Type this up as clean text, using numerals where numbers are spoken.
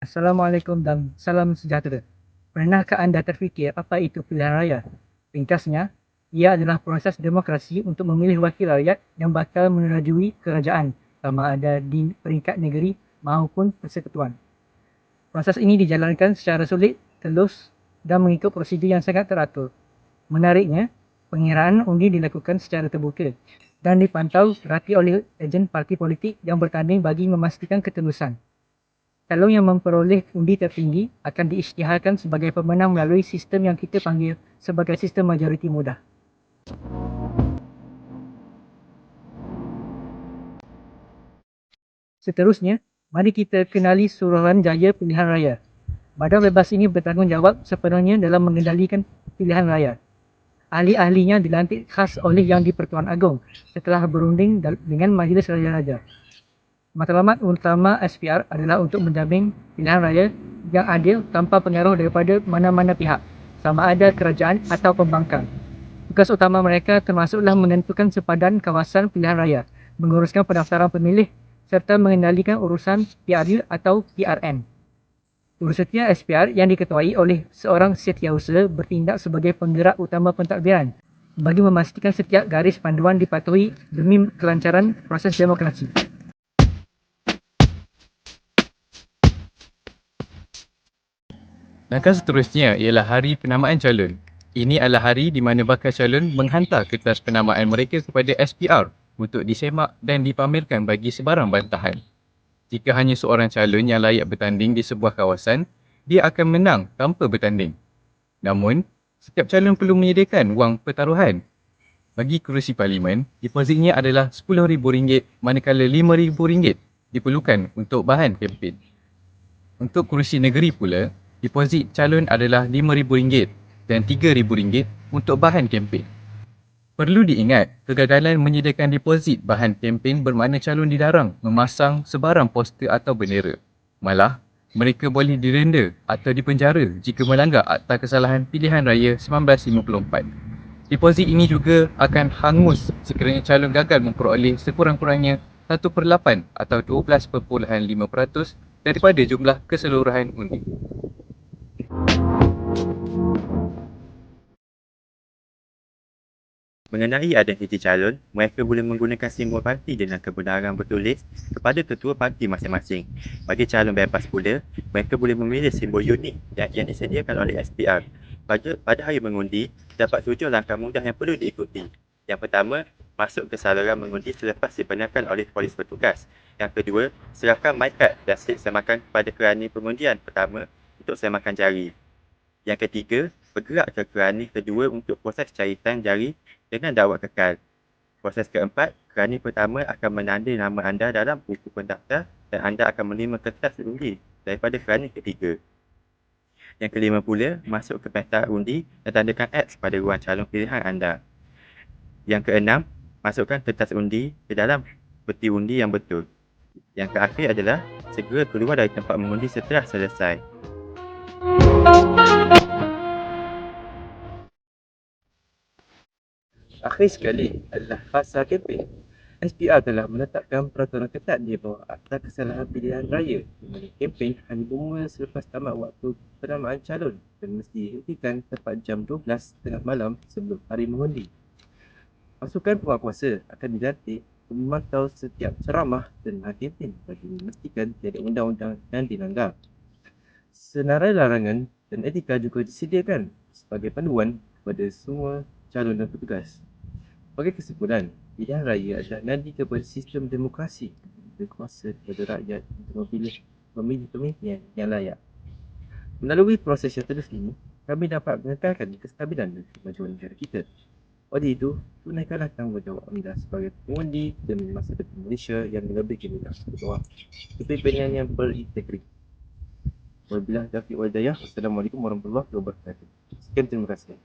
Assalamualaikum dan salam sejahtera. Pernahkah anda terfikir apa itu pilihan raya? Ringkasnya, ia adalah proses demokrasi untuk memilih wakil rakyat yang bakal menerajui kerajaan, sama ada di peringkat negeri maupun persekutuan. Proses ini dijalankan secara sulit, telus dan mengikut prosedur yang sangat teratur. Menariknya, pengiraan undi dilakukan secara terbuka dan dipantau rapi oleh ejen parti politik yang bertanding bagi memastikan ketelusan. Calon yang memperoleh undi tertinggi akan diisytiharkan sebagai pemenang melalui sistem yang kita panggil sebagai sistem majoriti mudah. Seterusnya, mari kita kenali Suruhanjaya Pilihan Raya. Badan bebas ini bertanggungjawab sepenuhnya dalam mengendalikan pilihan raya. Ahli-ahlinya dilantik khas oleh Yang di-Pertuan Agong setelah berunding dengan Majlis Raja-Raja. Matlamat utama SPR adalah untuk menjamin pilihan raya yang adil tanpa pengaruh daripada mana-mana pihak, sama ada kerajaan atau pembangkang. Tugas utama mereka termasuklah menentukan sepadan kawasan pilihan raya, menguruskan pendaftaran pemilih, serta mengendalikan urusan PRU atau PRN. Urusannya SPR yang diketuai oleh seorang setiausaha bertindak sebagai penggerak utama pentadbiran bagi memastikan setiap garis panduan dipatuhi demi kelancaran proses demokrasi. Langkah seterusnya ialah hari penamaan calon. Ini adalah hari di mana bakal calon menghantar kertas penamaan mereka kepada SPR untuk disemak dan dipamerkan bagi sebarang bantahan. Jika hanya seorang calon yang layak bertanding di sebuah kawasan, dia akan menang tanpa bertanding. Namun, setiap calon perlu menyediakan wang pertaruhan. Bagi kerusi parlimen, depositnya adalah RM10,000 manakala RM5,000 diperlukan untuk bahan kempen. Untuk kerusi negeri pula, deposit calon adalah RM5,000 dan RM3,000 untuk bahan kempen. Perlu diingat, kegagalan menyediakan deposit bahan kempen bermakna calon dilarang memasang sebarang poster atau bendera. Malah, mereka boleh didenda atau dipenjara jika melanggar Akta Kesalahan Pilihan Raya 1954. Deposit ini juga akan hangus sekiranya calon gagal memperoleh sekurang-kurangnya 1/8 atau 12.5% daripada jumlah keseluruhan undi. Mengenai identiti calon, mereka boleh menggunakan simbol parti dengan kebenaran bertulis kepada ketua parti masing-masing. Bagi calon bebas pula, mereka boleh memilih simbol unik yang disediakan oleh SPR. Pada hari mengundi, terdapat 7 langkah mudah yang perlu diikuti. Yang pertama, masuk ke saluran mengundi selepas dibenarkan oleh polis bertugas. Yang kedua, serahkan my card dan slip semakan kepada kerani pengundian pertama untuk semakan jari. Yang ketiga, bergerak ke kerani kedua untuk proses caitan jari dengan dakwat kekal. Proses keempat, kerani pertama akan menanda nama anda dalam buku pendaftar dan anda akan menerima kertas undi daripada kerani ketiga. Yang kelima pula, masuk ke peta undi dan tandakan X pada ruang calon pilihan anda. Yang keenam, masukkan kertas undi ke dalam peti undi yang betul. Yang terakhir adalah segera keluar dari tempat mengundi setelah selesai. Akhir sekali adalah fasa kempen. SPR telah menetapkan peraturan ketat di bawah Akta Kesalahan Pilihan Raya di mana kempen hanya bermula selepas tamat waktu penamaan calon dan mesti dihentikan tepat jam 12 tengah malam sebelum hari mengundi. Pasukan penguatkuasa akan dilantik untuk memantau setiap ceramah dan bahan kempen bagi memastikan tiada undang-undang yang dilanggar. Senarai larangan dan etika juga disediakan sebagai panduan kepada semua calon dan petugas. Sebagai kesimpulan, pilihan raya adalah nadi kepada sistem demokrasi berkuasa kepada rakyat untuk memilih pemimpin yang layak. Melalui proses yang terus ini, kami dapat mengekalkan kestabilan dan kemajuan negara kita. Oleh itu, tunaikanlah tanggungjawab anda sebagai pengundi demi masa depan Malaysia yang lebih gemilang di bawah kepimpinan yang berintegriti. Wabillahi taufiq wal hidayah. Wassalamualaikum warahmatullahi wabarakatuh. Sekian, terima kasih.